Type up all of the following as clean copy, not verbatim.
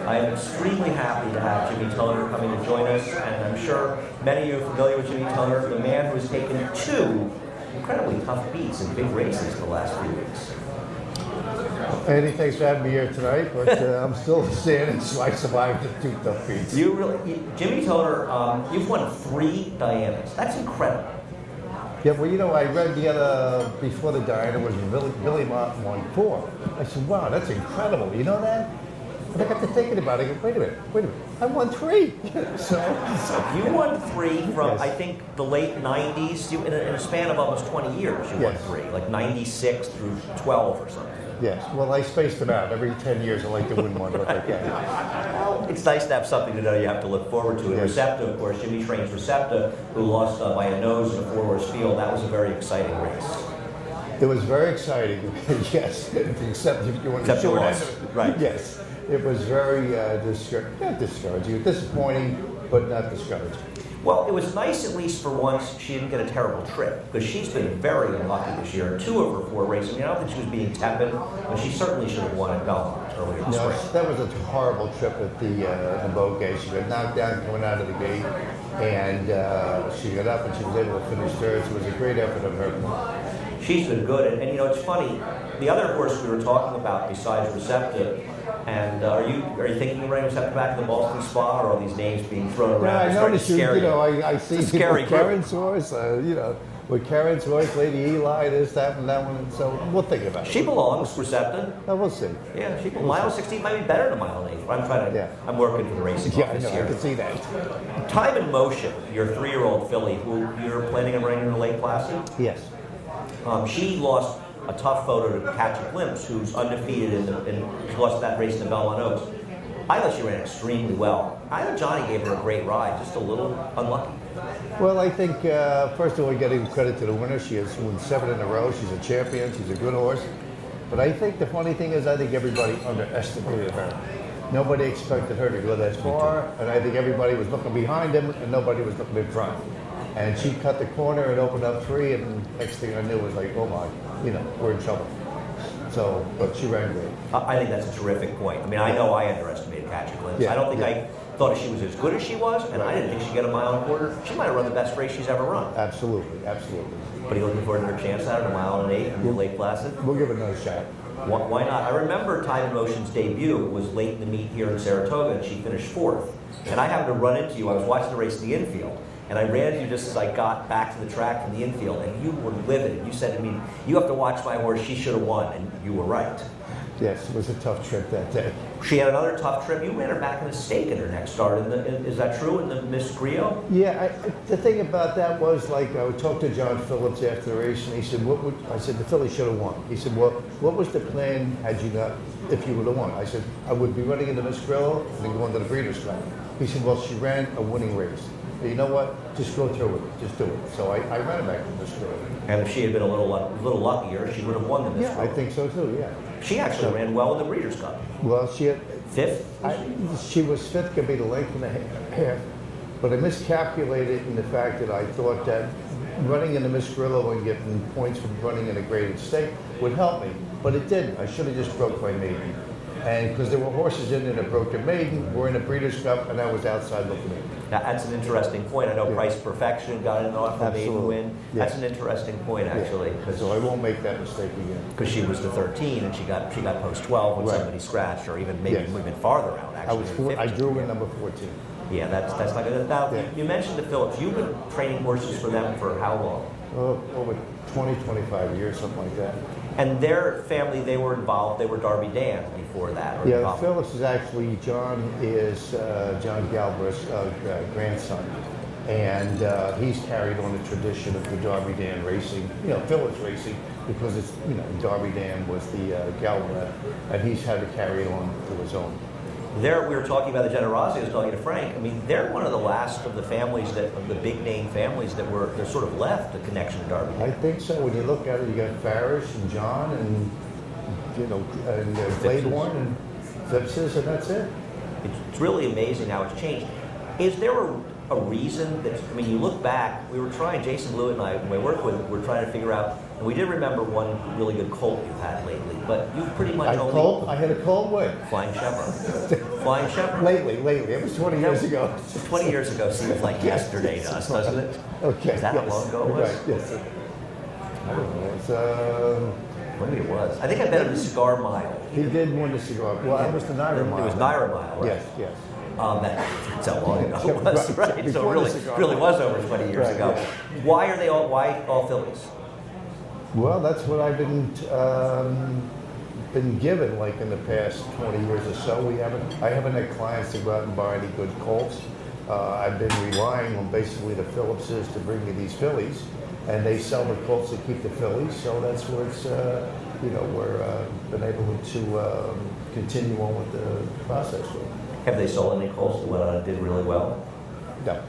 I am extremely happy to have Jimmy Toner coming to join us, and I'm sure many of you are familiar with Jimmy Toner, the man who has taken 2 incredibly tough beats in big races the last few weeks. Andy, thanks for having me here tonight, but I'm still standing, so I survived the 2 tough beats. Jimmy Toner, you've won 3 Dianas. That's incredible. Yeah, well, I read the other, before the Diana was Billy Martin won 4. I said, wow, that's incredible. You know that? And I got to thinking about it. I go, wait a minute. I won 3. so You won 3 from, yes. I think, the late 90s. In a span of almost 20 years, you yes. won 3, like 96 through 12 or something. Yes, well, I spaced them out. Every 10 years, I like to win one, but I can. It's nice to have something to know you have to look forward to. And Yes. Recepta, of course, Jimmy trains Recepta, who lost by a nose in a 4-horse field. That was a very exciting race. It was very exciting, yes, except if you want to Except the short loss. end of it. Right. Yes, it was very not discouraging, disappointing, but not discouraging. Well, it was nice, at least for once, she didn't get a terrible trip, because she's been very unlucky this year. 2 of her 4 races, I don't think she was being tepid, but she certainly should have won at Belmont earlier this No, spring. that was a horrible trip at the boat gate. She got knocked down coming out of the gate, and she got up and she was able to finish third. So it was a great effort of her. She's been good, and it's funny, the other horse we were talking about besides Recepta, and are you thinking of running Recepta back to the Boston Spa, or are these names being thrown around? Yeah, I noticed I see It's a scary with Karen's horse, with Karen's horse, Lady Eli, this, that, and that one, and so we'll think about it. She belongs, Recepta. We'll see. Yeah, she belongs. Mile 16 might be better than mile 8. I'm working for the racing office I know, here. I can see that. Time in Motion, your 3-year-old filly, who you're planning on running in the Lake Placid. Yes. She lost a tough photo to Catch a Glimpse, who's undefeated and she lost that race in the Belmont Oaks. I thought she ran extremely well. I thought Johnny gave her a great ride, just a little unlucky. Well, I think, first of all, getting credit to the winner. She has won 7 in a row. She's a champion. She's a good horse. But I think the funny thing is I think everybody underestimated her. Nobody expected her to go that far, and I think everybody was looking behind him, and nobody was looking in front. And she cut the corner and opened up 3, and next thing I knew was like, oh my, we're in trouble. So, but she ran great. I think that's a terrific point. I mean, I know I underestimated Catch a Glimpse. Yeah, I don't think I thought she was as good as she was, and I didn't think she'd get a 1.25 miles. She might have run the best race she's ever run. Absolutely. But are you looking forward to her chance at it, 1.8 miles in the Lake Placid? We'll give it another shot. Why not? I remember Time in Motion's debut was late in the meet here in Saratoga, and she finished 4th. And I happened to run into you. I was watching the race in the infield, and I ran into you just as I got back to the track from the infield, and you were livid. You said to me, "You have to watch my horse. She should have won," and you were right. Yes, it was a tough trip that day. She had another tough trip. You ran her back in a stake in her next start. Is that true in the Miss Griot? Yeah, the thing about that was, I would talk to John Phillips after the race, and he said, I said, the filly should have won. He said, well, what was the plan if you would have won? I said, I would be running in the Miss Griot and then going to the Breeders' Cup. He said, well, she ran a winning race. But you know what? Just go through with it. Just do it. So I ran her back to the Miss Griot. And if she had been a little luckier, she would have won the Miss Griot. I think so too, yeah. She actually ran well in the Breeders' Cup. Well, she had... 5th? She was 5th, could be the length and a half, but I miscalculated in the fact that I thought that running in the Miss Grillo and getting points from running in a graded stake would help me, but it didn't. I should have just broke my maiden. And because there were horses in there that broke their maiden, were in a Breeders' Cup, and I was outside looking at it. Now, that's an interesting point. I know Price Perfection got an off the maiden win. Yeah. That's an interesting point, actually. So I won't make that mistake again. Because she was the 13, and she got post 12 when somebody scratched, or even maybe even farther out, actually. I drew in number 14. Yeah, that's not good. Now, you mentioned the Phillips. You've been training horses for them for how long? Over 20, 25 years, something like that. And their family, they were involved. They were Darby Dan before that. Or Yeah, Phillips is actually, John Galbraith's grandson. And he's carried on the tradition of the Darby Dan racing, Phillips racing, because it's, Darby Dan was the Galbraith, and he's had to carry it on to his own. We were talking about the generosity. I was talking to Frank. I mean, they're one of the last of the families of the big name families they're sort of left a connection to Darby. I think so. When you look at it, you got Farish and John and Claiborne and Phipps's, and that's it. It's really amazing how it's changed. Is there a reason that, you look back, Jason Blewett and I, when we work with, we're trying to figure out, and we did remember one really good colt you've had lately, but you've pretty much I had a colt when? Flying Chevron. Flying Shepherd? Lately. It was 20 years ago. 20 years ago seems like yesterday to us, doesn't it? Okay. Is that how long ago it was? Right, yes. I don't know. It's, maybe it was. I think I bet him the Cigar Mile. he did win the cigar. Well, it was the Naira Mile. It was Naira Mile, right? Yes. That's how long ago it was, right? So Before it the cigar really mile. was over 20 years Right, ago. yeah. Why all Phillies? Well, that's what I've been given, like in the past 20 years or so. I haven't had clients to go out and buy any good Colts. I've been relying on basically the Phillipses to bring me these fillies, and they sell the Colts to keep the fillies. So that's where it's, we're been able to continue on with the process. Have they sold any Colts that went on and did really well? No.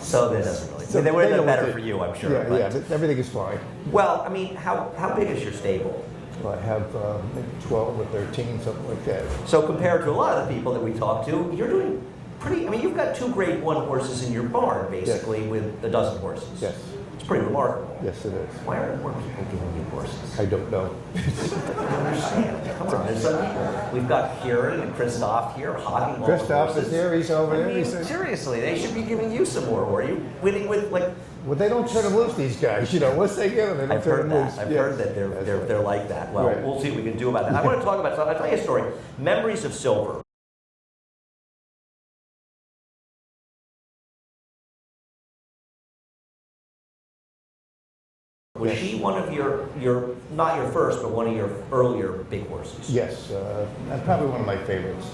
So that doesn't really. So they would have they done don't better do- for you, I'm sure. Yeah, everything is fine. Well, I mean, how big is your stable? I have maybe 12 or 13, something like that. So compared to a lot of the people that we talk to, you're doing pretty. I mean, you've got 2 Grade 1 horses in your barn, basically, with a dozen horses. Yes. It's pretty remarkable. Yes, it is. Why aren't more people giving you horses? I don't know. I don't understand. Come on, there's some people. We've got Kieran and Christoph here hogging all the Christoph horses. is there. He's over I there. mean, He's there. seriously, they should be giving you some more. Or are you winning with like? Well, they don't turn them loose, these guys. Once they get them, they don't I've turn heard them that. loose. I've Yes. heard that they're like that. Well, Right. we'll see what we can do about that. I want to talk about. So I'll tell you a story. Memories of Silver. Was she one of your not your first, but one of your earlier big horses? Yes, and probably one of my favorites.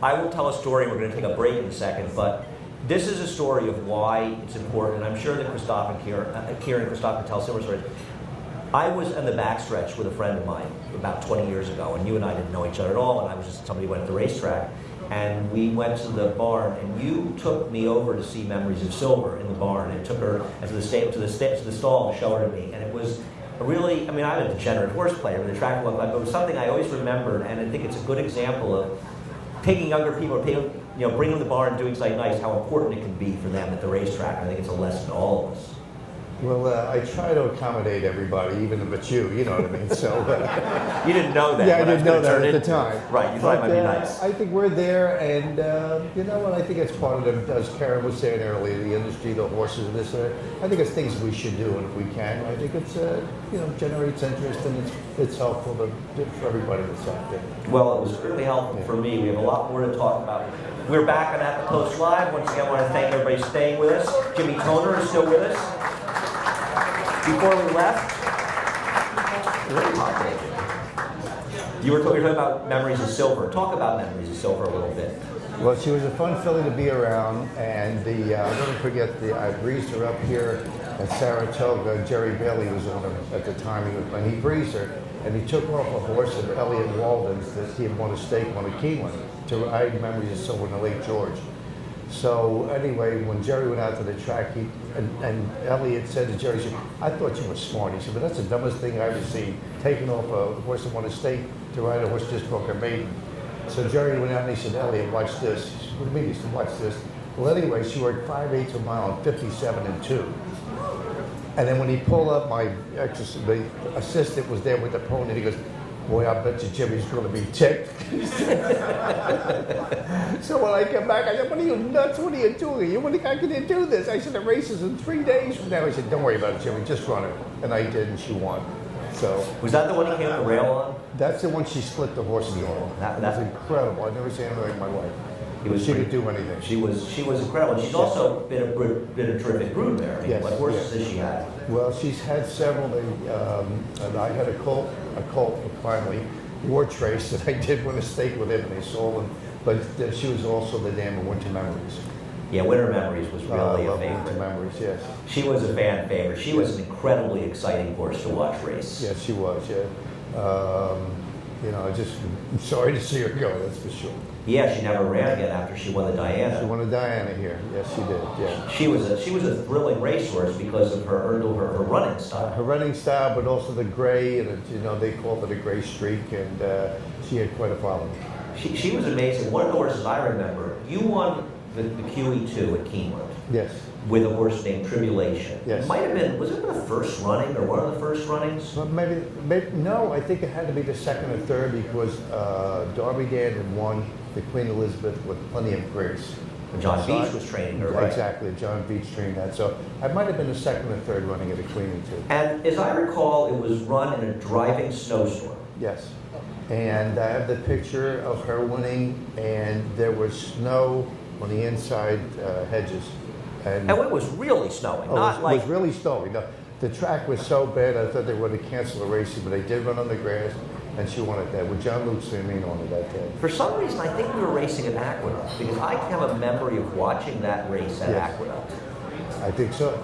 I will tell a story. We're going to take a break in a second, but this is a story of why it's important. And I'm sure that Christoph and Kieran and Christoph can tell similar stories. I was in the backstretch with a friend of mine about 20 years ago, and you and I didn't know each other at all. And I was just somebody who went to the racetrack, and we went to the barn, and you took me over to see Memories of Silver in the barn, and took her to the stall to show her to me, and it was a really. I mean, I'm a degenerate horse player, but the track but it was something I always remembered, and I think it's a good example of taking younger people, bringing them to the barn, doing something nice, how important it can be for them at the racetrack. And I think it's a lesson to all of us. Well, I try to accommodate everybody, even if it's you know what I mean? So, You didn't know that. yeah, I what didn't was know gonna that turn at the into. time. Right, you thought it might be nice. I think we're there, and you know what? I think it's part of the, as Karen was saying earlier, the industry, the horses, and this. I think it's things we should do, and if we can, I think it's generates interest, and it's helpful for everybody that's out there. Well, it was really helpful for me. We have a lot more to talk about. We're back on At the Post Live. Once again, I want to thank everybody staying with us. Jimmy Toner is still with us. Before we left, you were talking about Memories of Silver. Talk about Memories of Silver a little bit. Well, she was a fun filly to be around, and I'll never forget I breezed her up here at Saratoga. Jerry Bailey was on her at the time, and he breezed her, and he took off a horse of Elliot Walden's that he had won a stake on a Keeneland to ride Memories of Silver in the Lake George. So anyway, when Jerry went out to the track, and Elliot said to Jerry, he said, "I thought you were smart." He said, "But that's the dumbest thing I've ever seen, taking off a horse that won a stake to ride a horse just broke a maiden." So Jerry went out and he said, "Elliot, watch this." He said, "What do you mean?" He said, "Watch this." Well, anyway, she worked 5/8 of a mile in 57 and 2. And then when he pulled up, the assistant was there with the pony, and he goes, "Boy, I bet you Jimmy's going to be ticked." So when I come back, I said, "What are you nuts? What are you doing? You wouldn't think I could do this?" I said, "The race is in 3 days from now." He said, "Don't worry about it, Jimmy. Just run it." And I did, and she won. So Was that the one he came with the rail on? that's the one she split the horses on. That- That's incredible. I've never seen anything like my wife. She could do anything. She was incredible. And she's also been a terrific broodmare. I mean, Yes, what horses yes. has she had? Well, she's had several. And I had a colt finally, War Trace, that I did win a stake with him, and they sold him. But she was also the dam of Winter Memories. Yeah, Winter Memories was really I a love Winter favorite. Memories, yes. She was a fan favorite. She was an incredibly exciting horse to watch race. Yes, she was, yeah. I'm sorry to see her go, that's for sure. Yeah, she never ran again after she won the Diana. She won a Diana here. Yes, she did, yeah. She was a thrilling racehorse because of her running style. Her running style, but also the gray, and they called it a gray streak, and she had quite a following. She was amazing. One of the horses I remember, you won the QE2 at Keeneland Yes. with a horse named Tribulation. Yes. It might have been, was it the first running or one of the first runnings? Well, maybe, no, I think it had to be the second or third because Darby Dan had won the Queen Elizabeth with plenty of grace. And John Beach was training her, right? Exactly, John Beach trained that. So I might have been the second or third running of the Queen too. And as I recall, it was run in a driving snowstorm. Yes. And I have the picture of her winning, and there was snow on the inside hedges. And it was really snowing, Oh, not it like... was really snowy. No, the track was so bad, I thought they were going to cancel the racing, but they did run on the grass, and she won it there with John Luke Swimming on it that day. For some reason, I think we were racing at Aqueduct, because I have a memory of watching that race at Yes. Aqueduct. I think so.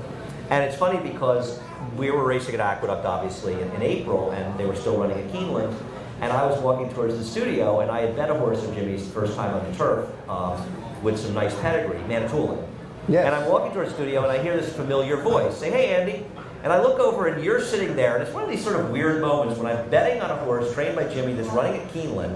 And it's funny because we were racing at Aqueduct, obviously, in April, and they were still running at Keeneland. And I was walking towards the studio, and I had bet a horse of Jimmy's first time on the turf with some nice pedigree, Manitoulin. Yes. And I'm walking towards the studio, and I hear this familiar voice say, "Hey, Andy." And I look over, and you're sitting there, and it's one of these sort of weird moments when I'm betting on a horse trained by Jimmy that's running at Keeneland,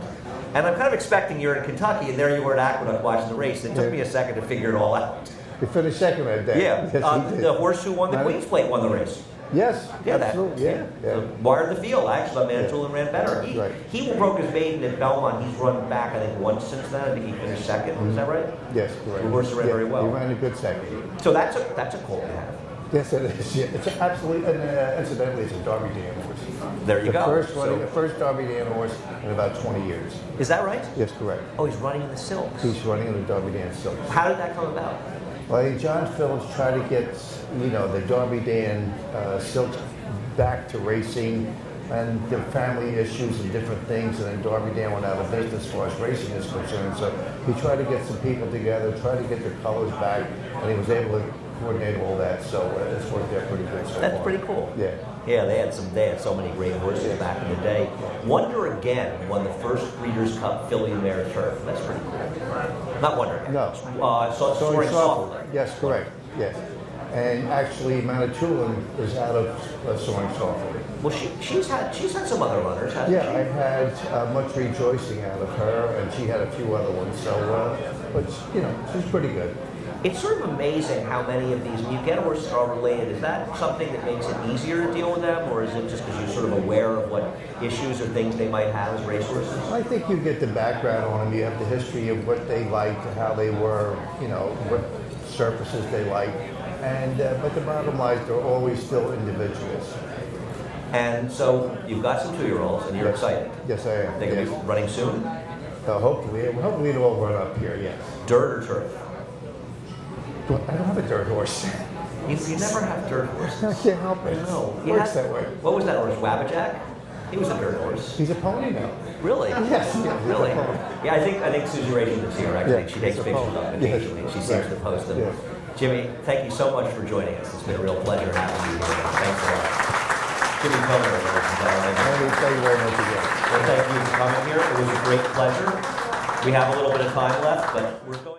and I'm kind of expecting you're in Kentucky, and there you were at Aqueduct watching the race. It took me a second to figure it all out. You finished second that day. Yeah, Yes, he did. the horse who won the Queen's Plate won the race. Yes, Yeah, absolutely. Yeah. So wired the field. Actually, Manitoulin ran better. Right. He broke his maiden at Belmont. He's run back, I think, once since then. I think he finished second. Is that right? Yes, correct. The horse ran very well. He ran a good second. So that's a colt to have. Yes, it is. Yeah, it's absolutely, and incidentally, it's a Derby Dan horse. There you go. The first Derby Dan horse in about 20 years. Is that right? Yes, correct. Oh, he's running in the silks. He's running in the Derby Dan Silks. How did that come about? Well, John Phillips tried to get, the Derby Dan Silks back to racing, and the family issues and different things, and then Derby Dan went out of business as far as racing is concerned. So he tried to get some people together, tried to get their colors back, and he was able to coordinate all that. So it's worked out pretty good so That's far. pretty cool. Yeah. Yeah, they had so many great horses back in the day. Wonder Again won the first Breeders' Cup Filly Mare Turf. That's pretty cool. Not Wonder Again. No. Soaring Softly. Yes, correct. Yes. And actually, Manitoulin is out of Soaring Softly. Well, she's had some other runners, hasn't Yeah, she? I had Much Rejoicing out of her, and she had a few other ones. So, but she's pretty good. It's sort of amazing how many of these, when you get horses that are related, is that something that makes it easier to deal with them, or is it just because you're sort of aware of what issues or things they might have as racehorses? I think you get the background on them. You have the history of what they liked, how they were, what surfaces they liked. And but the bottom line is they're always still individuals. And so you've got some 2-year-olds, and you're excited. Yes, I am. They're going to be running soon? Hopefully it'll all run up here, yes. Dirt or turf? Well, I don't have a dirt horse. You never have dirt horses. I can't help it. No. It works that way. What was that horse, Wabbajack? He was a dirt horse. He's a pony now. Really? Yes, he's a Really? pony. Yeah, I think Susie Rachel is here. Actually, Yeah, she takes he's a pictures pony. of them Yes. occasionally. She seems to post them. Yes. Jimmy, thank you so much for joining us. It's been a real pleasure having you here. Thanks a lot. Jimmy Comer, ladies and gentlemen. Andy, thank you very much again. Well, thank you for coming here. It was a great pleasure. We have a little bit of time left, but we're going.